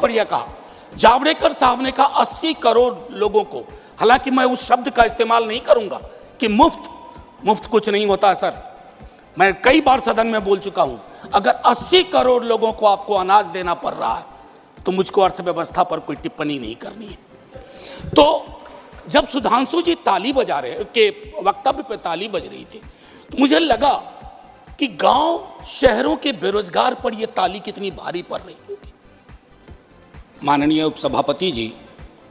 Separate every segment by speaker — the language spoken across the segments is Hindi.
Speaker 1: बहुत बढ़िया कहा। जावड़ेकर साहब ने कहा 80 करोड़ लोगों को, हालांकि मैं उस शब्द का इस्तेमाल नहीं करूंगा कि मुफ्त कुछ नहीं होता सर। मैं कई बार सदन में बोल चुका हूं, अगर 80 करोड़ लोगों को आपको अनाज देना पड़ रहा है तो मुझको अर्थव्यवस्था पर कोई टिप्पणी नहीं करनी है। तो जब सुधांशु जी ताली बजा रहे के वक्तव्य पे ताली बज रही थी तो मुझे लगा कि गांव शहरों के बेरोजगार पर यह ताली कितनी भारी पड़ रही होगी। माननीय उपसभापति जी,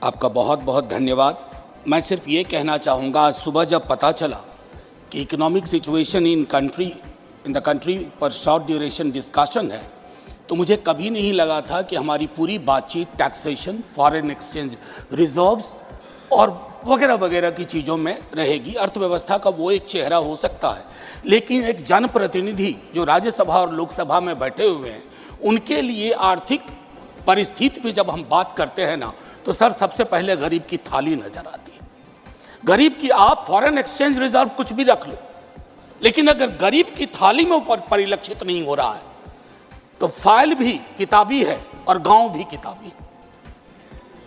Speaker 1: आपका बहुत बहुत धन्यवाद। मैं सिर्फ ये कहना चाहूँगा, आज सुबह जब पता चला कि economic situation in the country पर शॉर्ट ड्यूरेशन डिस्कशन है, तो मुझे कभी नहीं लगा था कि हमारी पूरी बातचीत टैक्सेशन, फॉरेन एक्सचेंज रिजर्व्स और वगैरह वगैरह की चीज़ों में रहेगी। अर्थव्यवस्था का वो एक चेहरा हो सकता है, लेकिन एक जनप्रतिनिधि जो राज्यसभा और लोकसभा में बैठे हुए हैं, उनके लिए आर्थिक परिस्थिति पे जब हम बात करते हैं ना, तो सर सबसे पहले गरीब की थाली नजर आती है। गरीब की, आप फॉरेन एक्सचेंज रिजर्व कुछ भी रख लो, लेकिन अगर गरीब की थाली में ऊपर परिलक्षित नहीं हो रहा है तो फाइल भी किताबी है और गांव भी किताबी।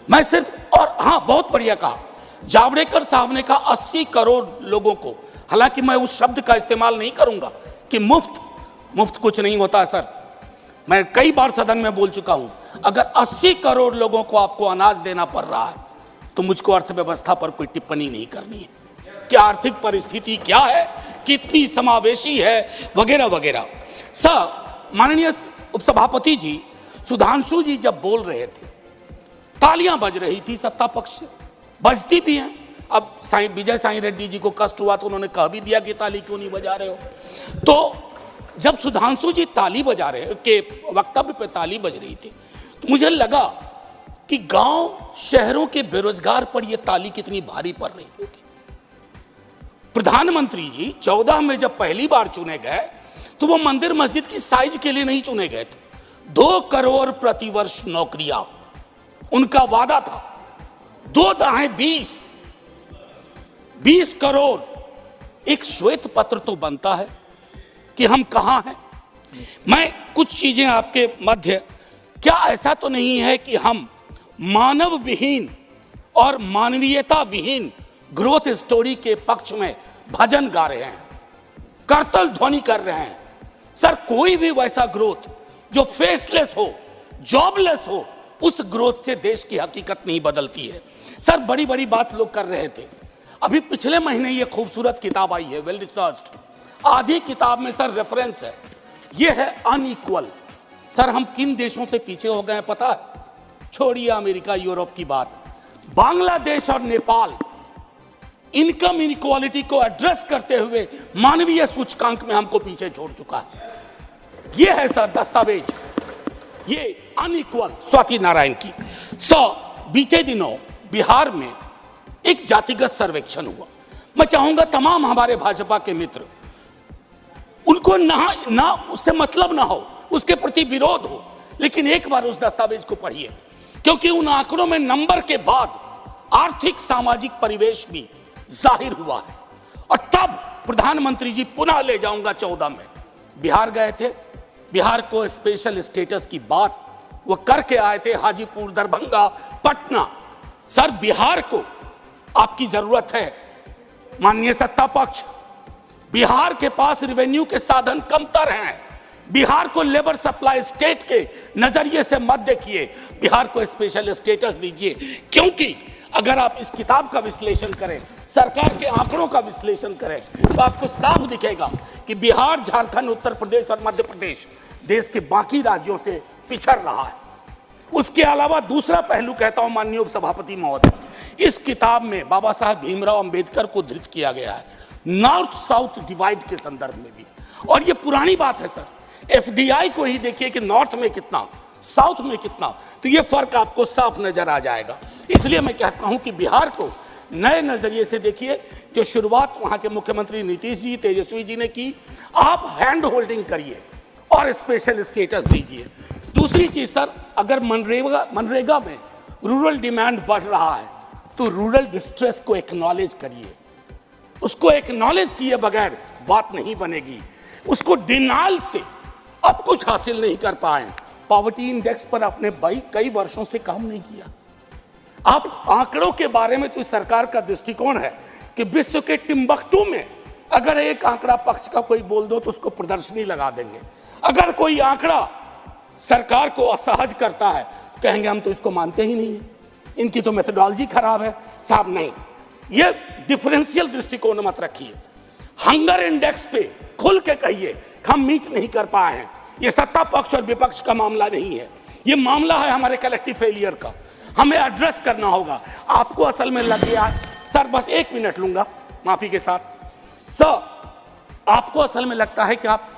Speaker 1: मैं सिर्फ, और हाँ, बहुत बढ़िया कहा, जावड़ेकर साहब ने कहा 80 करोड़ लोगों को, हालांकि मैं उस शब्द का इस्तेमाल नहीं करूंगा कि मुफ्त कुछ नहीं होता सर। मैं कई बार सदन में बोल चुका हूं, अगर 80 करोड़ लोगों को आपको अनाज देना पड़ रहा है तो मुझको अर्थव्यवस्था पर कोई टिप्पणी नहीं करनी है कि आर्थिक परिस्थिति क्या है, कितनी समावेशी है, वगैरह वगैरह। सर, माननीय उपसभापति जी, सुधांशु जी जब बोल रहे थे तालियां बज रही थी, सत्ता पक्ष से बजती भी हैं। अब विजय साई रेड्डी जी को कष्ट हुआ तो उन्होंने कह भी दिया कि ताली क्यों नहीं बजा रहे हो। तो जब सुधांशु जी ताली बजा रहे के वक्तव्य पे ताली बज रही थी तो मुझे लगा कि गांव शहरों के बेरोजगार पर यह ताली कितनी भारी पड़ रही होगी। प्रधानमंत्री जी 14 में जब पहली बार चुने गए तो वो मंदिर मस्जिद की साइज के लिए नहीं चुने गए थे। 2 करोड़ प्रतिवर्ष नौकरियां उनका वादा था। 2 दाएं 20 करोड़। एक श्वेत पत्र तो बनता है कि हम कहां हैं। मैं कुछ चीजें आपके मध्य, क्या ऐसा तो नहीं है कि हम मानव विहीन और मानवीयता विहीन ग्रोथ स्टोरी के पक्ष में भजन गा रहे हैं, करतल ध्वनि कर रहे हैं। सर, कोई भी वैसा ग्रोथ जो फेसलेस हो, जॉबलेस हो, उस ग्रोथ से देश की हकीकत नहीं बदलती है। सर, बड़ी बड़ी बात लोग कर रहे थे। अभी पिछले महीने ये खूबसूरत किताब आई है, वेल रिसर्च्ड। आधी किताब में सर रेफरेंस है, ये है अनइक्वल। सर, हम किन देशों से पीछे हो गए हैं पता है? छोड़िए अमेरिका यूरोप की बात, बांग्लादेश और नेपाल इनकम इनइक्वालिटी को एड्रेस करते हुए मानवीय सूचकांक में हमको पीछे छोड़ चुका है। ये है सर दस्तावेज, ये अनइक्वल स्वाति नारायण की। बीते दिनों बिहार में एक जातिगत सर्वेक्षण हुआ। मैं चाहूंगा तमाम हमारे भाजपा के मित्र, उनको ना उससे मतलब ना हो, उसके प्रति विरोध हो, लेकिन एक बार उस दस्तावेज को पढ़िए, क्योंकि उन आंकड़ों में नंबर के बाद आर्थिक सामाजिक परिवेश भी जाहिर हुआ है। और तब प्रधानमंत्री जी, पुनः ले जाऊंगा 14 में बिहार गए थे, बिहार को स्पेशल स्टेटस की बात वो करके आए थे, हाजीपुर, दरभंगा, पटना। सर, बिहार को आपकी जरूरत है माननीय सत्ता पक्ष। बिहार के पास रेवेन्यू के साधन कमतर हैं। बिहार को लेबर सप्लाई स्टेट के नजरिए से मत देखिए, बिहार को स्पेशल स्टेटस दीजिए। क्योंकि अगर आप इस किताब का विश्लेषण करें, सरकार के आंकड़ों का विश्लेषण करें, तो आपको साफ दिखेगा कि बिहार, झारखंड, उत्तर प्रदेश और मध्य प्रदेश देश के बाकी राज्यों से पिछड़ रहा है। उसके अलावा दूसरा पहलू कहता हूं माननीय उपसभापति महोदय, इस किताब में बाबा साहब भीमराव अंबेडकर को धृत किया गया है, नॉर्थ साउथ डिवाइड के संदर्भ में भी। और ये पुरानी बात है सर, एफडीआई को ही देखिए कि नॉर्थ में कितना, साउथ में कितना, तो ये फर्क आपको साफ नजर आ जाएगा। इसलिए मैं कहता हूं कि बिहार को नए नजरिए से देखिए। जो शुरुआत वहां के मुख्यमंत्री नीतीश जी, तेजस्वी जी ने की, आप हैंड होल्डिंग करिए और स्पेशल स्टेटस दीजिए। दूसरी चीज सर, अगर मनरेगा में रूरल डिमांड बढ़ रहा है तो रूरल डिस्ट्रेस को एक्नॉलेज करिए। उसको एक्नॉलेज किए बगैर बात नहीं बनेगी। उसको डिनाइल से अब कुछ हासिल नहीं कर पाए। पॉवर्टी इंडेक्स पर आपने कई वर्षों से काम नहीं किया। आप आंकड़ों के बारे में तो इस सरकार का दृष्टिकोण है कि विश्व के टिम्बकटू में अगर एक आंकड़ा पक्ष का कोई बोल दो तो उसको प्रदर्शनी लगा देंगे। अगर कोई आंकड़ा सरकार को असहज करता है तो कहेंगे हम तो इसको मानते ही नहीं है, इनकी तो मेथोडोलॉजी खराब है। साहब नहीं, ये डिफरेंशियल दृष्टिकोण मत रखिए। हंगर इंडेक्स पे खुल के कहिए हम मीट नहीं कर पाए हैं। ये सत्ता पक्ष और विपक्ष का मामला नहीं है, ये मामला है हमारे कलेक्टिव फेलियर का। हमें एड्रेस करना होगा। आपको असल में लग गया सर, बस 1 मिनट लूंगा माफी के साथ। सर, आपको असल में लगता है कि आप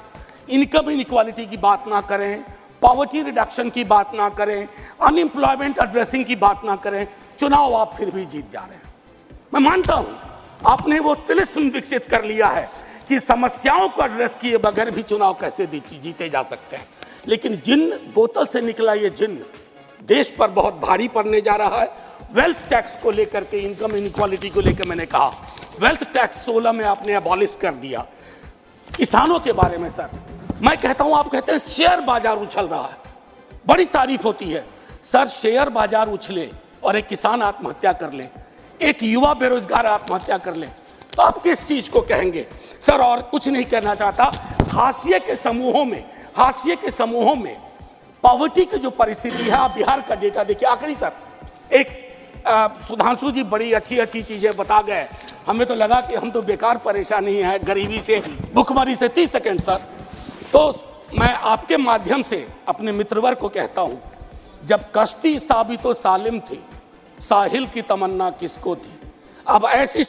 Speaker 1: इनकम इनइक्वालिटी की बात ना करें, पॉवर्टी रिडक्शन की बात ना करें, अनएम्प्लॉयमेंट एड्रेसिंग की बात ना करें, चुनाव आप फिर भी जीत जा रहे हैं। मैं मानता हूं आपने वो तिलिस्म विकसित कर लिया है कि समस्याओं को एड्रेस किए बगैर भी चुनाव कैसे जीते जा सकते हैं। लेकिन जिन बोतल से निकला ये जिन देश पर बहुत भारी पड़ने जा रहा है। वेल्थ टैक्स को लेकर के, इनकम इनइक्वालिटी को लेकर मैंने कहा वेल्थ टैक्स 16 में आपने अबॉलिश कर दिया। किसानों के बारे में सर मैं कहता हूं, आप कहते हैं शेयर बाजार उछल रहा है, बड़ी तारीफ होती है। सर, शेयर बाजार उछले और एक किसान आत्महत्या कर ले, एक युवा बेरोजगार आत्महत्या कर ले, तो आप किस चीज को कहेंगे सर? और कुछ नहीं कहना चाहता। हाशिए के समूहों में पॉवर्टी की जो परिस्थिति है, आप बिहार का डेटा देखिए। आखिरी सर, एक सुधांशु जी बड़ी अच्छी चीजें बता गए, हमें तो लगा कि हम तो बेकार परेशानी है गरीबी से, भुखमरी से। 30 सेकेंड सर। तो मैं आपके माध्यम से अपने मित्रवर को कहता हूं, जब कश्ती साबितो सालिम थी, साहिल की तमन्ना किसको थी? अब ऐसी